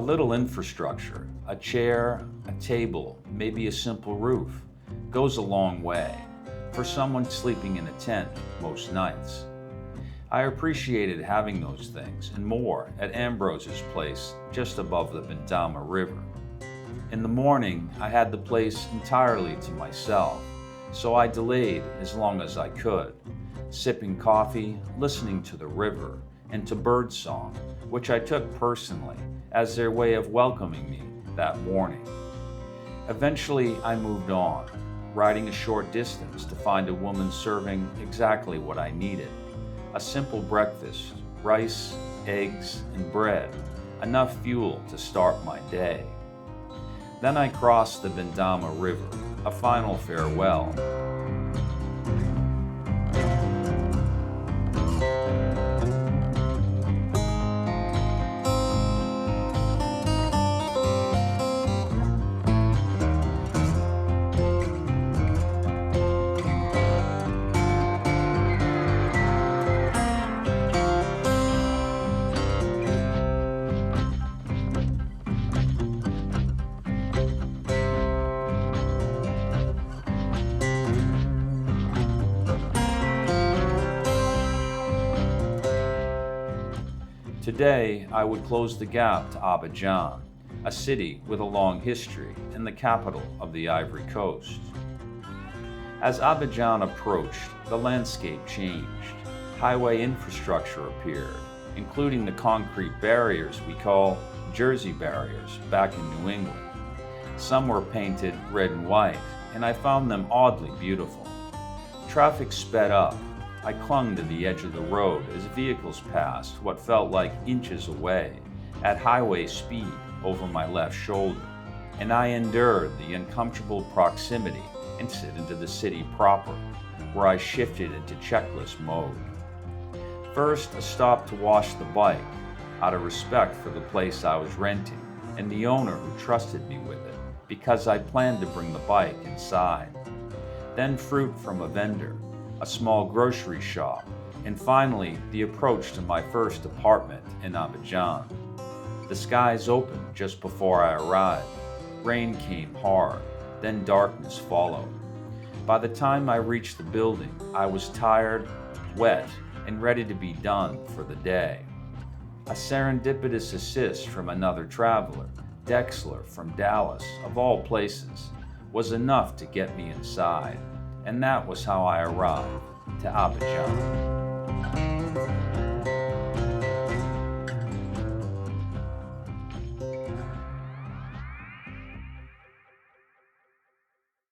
little infrastructure, a chair, a table, maybe a simple roof, goes a long way for someone sleeping in a tent most nights. I appreciated having those things and more at Ambrose's place just above the Bandama River. In the morning, I had the place entirely to myself, so I delayed as long as I could, sipping coffee, listening to the river, and to birdsong, which I took personally as their way of welcoming me that morning. Eventually, I moved on, riding a short distance to find a woman serving exactly what I needed. A simple breakfast, rice, eggs, and bread, enough fuel to start my day. Then I crossed the Bandama River, a final farewell. Today, I would close the gap to Abidjan, a city with a long history and the capital of the Ivory Coast. As Abidjan approached, the landscape changed. Highway infrastructure appeared, including the concrete barriers we call Jersey barriers back in New England. Some were painted red and white, and I found them oddly beautiful. Traffic sped up. I clung to the edge of the road as vehicles passed what felt like inches away, at highway speed over my left shoulder, and I endured the uncomfortable proximity into the city proper, where I shifted into checklist mode. First, a stop to wash the bike, out of respect for the place I was renting and the owner who trusted me with it, because I planned to bring the bike inside. Then fruit from a vendor, a small grocery shop, and finally the approach to my first apartment in Abidjan. The skies opened just before I arrived. Rain came hard, then darkness followed. By the time I reached the building, I was tired, wet, and ready to be done for the day. A serendipitous assist from another traveler, Dexler from Dallas, of all places, was enough to get me inside. And that was how I arrived to Abidjan.